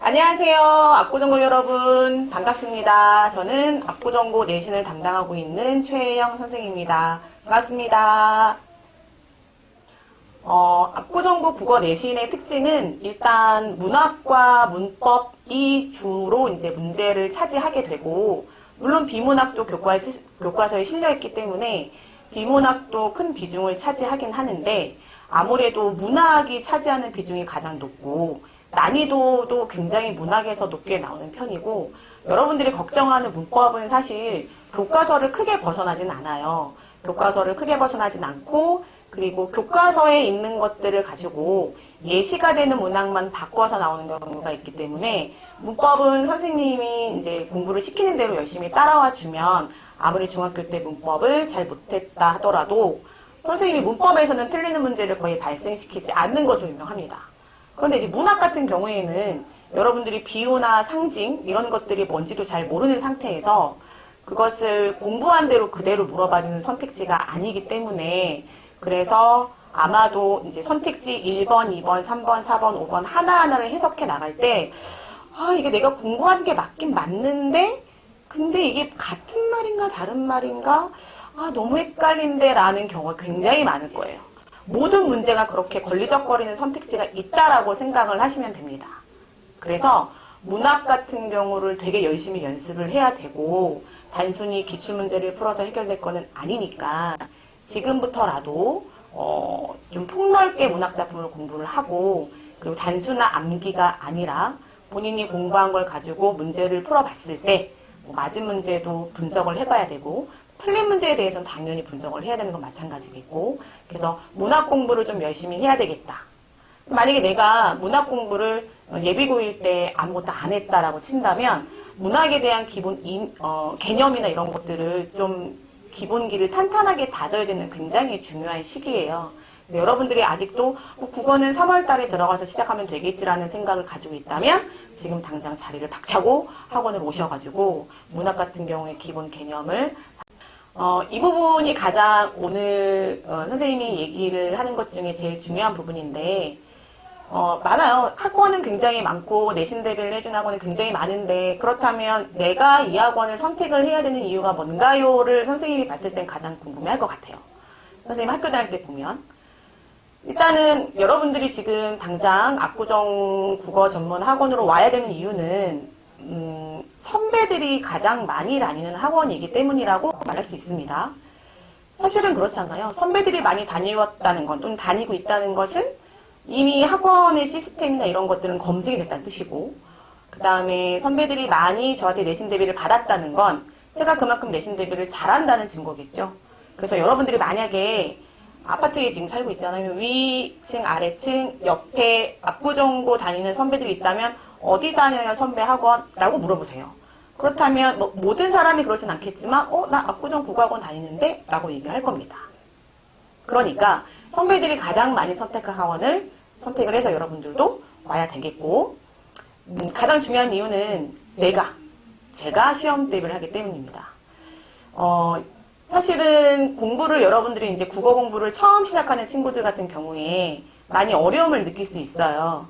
안녕하세요. 압구정고 여러분 반갑습니다. 저는 압구정고 내신을 담당하고 있는 최혜영 선생님입니다. 반갑습니다. 압구정고 국어 내신의 특징은 일단 문학과 문법이 주로 이제 문제를 차지하게 되고, 물론 비문학도 교과서에 실려있기 때문에 비문학도 큰 비중을 차지하긴 하는데, 아무래도 문학이 차지하는 비중이 가장 높고 난이도도 굉장히 문학에서 높게 나오는 편이고, 여러분들이 걱정하는 문법은 사실 교과서를 크게 벗어나진 않아요. 교과서를 크게 벗어나진 않고, 그리고 교과서에 있는 것들을 가지고 예시가 되는 문학만 바꿔서 나오는 경우가 있기 때문에, 문법은 선생님이 이제 공부를 시키는 대로 열심히 따라와 주면 아무리 중학교 때 문법을 잘 못했다 하더라도 선생님이 문법에서는 틀리는 문제를 거의 발생시키지 않는 것으로 유명합니다. 그런데 이제 문학 같은 경우에는 여러분들이 비유나 상징 이런 것들이 뭔지도 잘 모르는 상태에서 그것을 공부한 대로 그대로 물어봐주는 선택지가 아니기 때문에, 그래서 아마도 이제 선택지 1번, 2번, 3번, 4번, 5번 하나하나를 해석해 나갈 때, 이게 내가 공부하는 게 맞긴 맞는데, 근데 이게 같은 말인가 다른 말인가? 너무 헷갈린데 라는 경우가 굉장히 많을 거예요. 모든 문제가 그렇게 걸리적거리는 선택지가 있다라고 생각을 하시면 됩니다. 그래서 문학 같은 경우를 되게 열심히 연습을 해야 되고, 단순히 기출문제를 풀어서 해결될 거는 아니니까 지금부터라도 좀 폭넓게 문학작품을 공부를 하고, 그리고 단순한 암기가 아니라 본인이 공부한 걸 가지고 문제를 풀어봤을 때 맞은 문제도 분석을 해봐야 되고, 틀린 문제에 대해서는 당연히 분석을 해야 되는 건 마찬가지겠고, 그래서 문학 공부를 좀 열심히 해야 되겠다. 만약에 내가 문학 공부를 예비고일 때 아무것도 안 했다라고 친다면, 문학에 대한 기본 개념이나 이런 것들을 좀 기본기를 탄탄하게 다져야 되는 굉장히 중요한 시기예요. 여러분들이 아직도 국어는 3월 달에 들어가서 시작하면 되겠지라는 생각을 가지고 있다면 지금 당장 자리를 박차고 학원을 오셔가지고 문학 같은 경우에 기본 개념을 이 부분이 가장 오늘 선생님이 얘기를 하는 것 중에 제일 중요한 부분인데, 많아요. 학원은 굉장히 많고 내신 대비를 해준 학원은 굉장히 많은데, 그렇다면 내가 이 학원을 선택을 해야 되는 이유가 뭔가요를 선생님이 봤을 땐 가장 궁금해할 것 같아요. 선생님 학교 다닐 때 보면 일단은 여러분들이 지금 당장 압구정 국어 전문 학원으로 와야 되는 이유는 선배들이 가장 많이 다니는 학원이기 때문이라고 말할 수 있습니다. 사실은 그렇지 않아요. 선배들이 많이 다녔다는 건, 또는 다니고 있다는 것은 이미 학원의 시스템이나 이런 것들은 검증이 됐다는 뜻이고, 그 다음에 선배들이 많이 저한테 내신 대비를 받았다는 건 제가 그만큼 내신 대비를 잘한다는 증거겠죠. 그래서 여러분들이 만약에 아파트에 지금 살고 있잖아요. 위층, 아래층, 옆에 압구정고 다니는 선배들이 있다면 어디 다녀요 선배 학원? 라고 물어보세요. 그렇다면 모든 사람이 그러진 않겠지만 나 압구정 국어학원 다니는데? 라고 얘기를 할 겁니다. 그러니까 선배들이 가장 많이 선택한 학원을 선택을 해서 여러분들도 와야 되겠고, 가장 중요한 이유는 제가 시험 대비를 하기 때문입니다. 사실은 공부를 여러분들이 이제 국어 공부를 처음 시작하는 친구들 같은 경우에 많이 어려움을 느낄 수 있어요.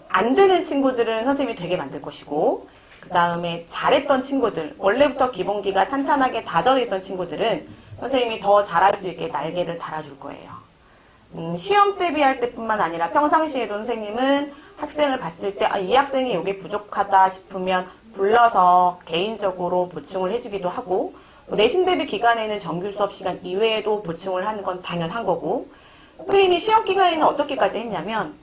안 되는 친구들은 선생님이 되게 만들 것이고, 그 다음에 잘했던 친구들, 원래부터 기본기가 탄탄하게 다져져 있던 친구들은 선생님이 더 잘할 수 있게 날개를 달아줄 거예요. 시험 대비할 때뿐만 아니라 평상시에도 선생님은 학생을 봤을 때 이 학생이 이게 부족하다 싶으면 불러서 개인적으로 보충을 해주기도 하고, 내신 대비 기간에는 정규 수업 시간 이외에도 보충을 하는 건 당연한 거고, 선생님이 시험 기간에는 어떻게까지 했냐면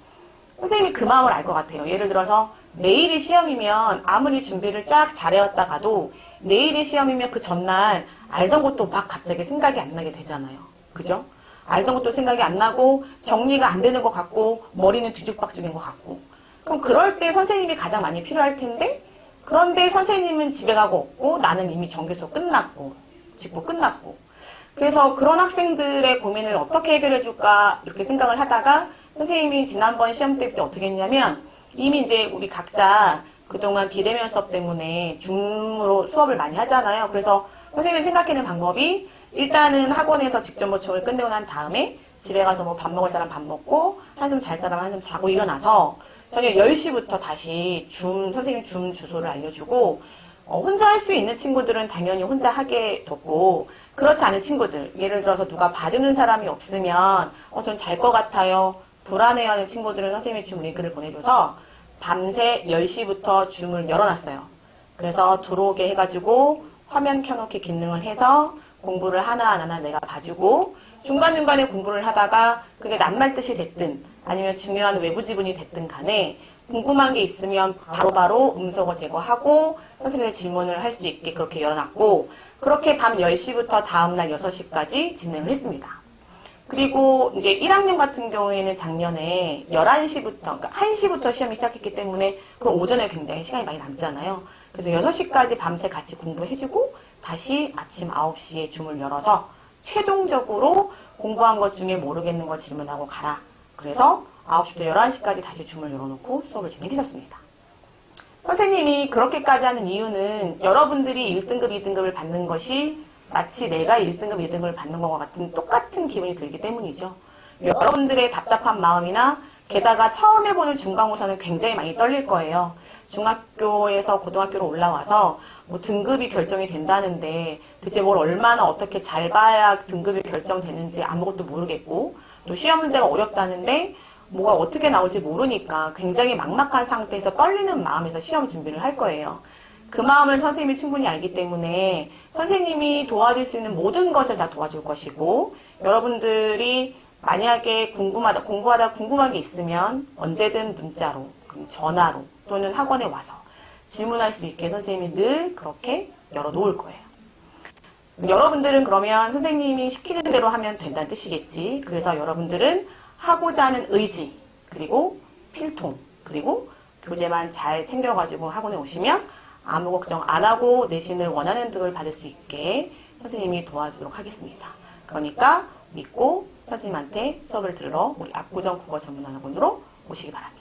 선생님이 그 마음을 알 것 같아요. 예를 들어서 내일이 시험이면 아무리 준비를 쫙 잘해왔다가도 내일이 시험이면 그 전날 알던 것도 막 갑자기 생각이 안 나게 되잖아요. 그죠? 알던 것도 생각이 안 나고 정리가 안 되는 것 같고 머리는 뒤죽박죽인 것 같고, 그럼 그럴 때 선생님이 가장 많이 필요할 텐데, 그런데 선생님은 집에 가고 없고 나는 이미 정규 수업 끝났고 직보 끝났고, 그래서 그런 학생들의 고민을 어떻게 해결해 줄까 이렇게 생각을 하다가 선생님이 지난번 시험 때 어떻게 했냐면, 이미 이제 우리 각자 그동안 비대면 수업 때문에 줌으로 수업을 많이 하잖아요. 그래서 선생님이 생각해낸 방법이, 일단은 학원에서 직접 보충을 끝내고 난 다음에 집에 가서 뭐 밥 먹을 사람 밥 먹고 한숨 잘 사람 한숨 자고 일어나서 저녁 10시부터 다시 선생님 줌 주소를 알려주고, 혼자 할 수 있는 친구들은 당연히 혼자 하게 뒀고, 그렇지 않은 친구들, 예를 들어서 누가 봐주는 사람이 없으면, 전 잘 것 같아요. 불안해하는 친구들은 선생님이 줌 링크를 보내줘서 밤새 10시부터 줌을 열어놨어요. 그래서 들어오게 해가지고 화면 켜놓기 기능을 해서 공부를 하나하나 내가 봐주고, 중간중간에 공부를 하다가 그게 낱말 뜻이 됐든 아니면 중요한 외부 지문이 됐든 간에 궁금한 게 있으면 바로바로 음소거 제거하고 선생님의 질문을 할 수 있게 그렇게 열어놨고, 그렇게 밤 10시부터 다음날 6시까지 진행을 했습니다. 그리고 이제 1학년 같은 경우에는 작년에 11시부터, 그러니까 1시부터 시험이 시작했기 때문에 그럼 오전에 굉장히 시간이 많이 남잖아요. 그래서 6시까지 밤새 같이 공부해주고 다시 아침 9시에 줌을 열어서 최종적으로 공부한 것 중에 모르겠는 거 질문하고 가라. 그래서 9시부터 11시까지 다시 줌을 열어놓고 수업을 진행했었습니다. 선생님이 그렇게까지 하는 이유는 여러분들이 1등급, 2등급을 받는 것이 마치 내가 1등급, 2등급을 받는 것과 같은 똑같은 기분이 들기 때문이죠. 여러분들의 답답한 마음이나 게다가 처음 해보는 중간고사는 굉장히 많이 떨릴 거예요. 중학교에서 고등학교로 올라와서 뭐 등급이 결정이 된다는데 대체 뭘 얼마나 어떻게 잘 봐야 등급이 결정되는지 아무것도 모르겠고, 또 시험 문제가 어렵다는데 뭐가 어떻게 나올지 모르니까 굉장히 막막한 상태에서 떨리는 마음에서 시험 준비를 할 거예요. 그 마음을 선생님이 충분히 알기 때문에 선생님이 도와줄 수 있는 모든 것을 다 도와줄 것이고, 여러분들이 만약에 공부하다 궁금한 게 있으면 언제든 문자로, 전화로 또는 학원에 와서 질문할 수 있게 선생님이 늘 그렇게 열어놓을 거예요. 여러분들은 그러면 선생님이 시키는 대로 하면 된다는 뜻이겠지. 그래서 여러분들은 하고자 하는 의지, 그리고 필통, 그리고 교재만 잘 챙겨가지고 학원에 오시면 아무 걱정 안 하고 내신을 원하는 등을 받을 수 있게 선생님이 도와주도록 하겠습니다. 그러니까 믿고 선생님한테 수업을 들으러 우리 압구정 국어 전문학원으로 오시기 바랍니다.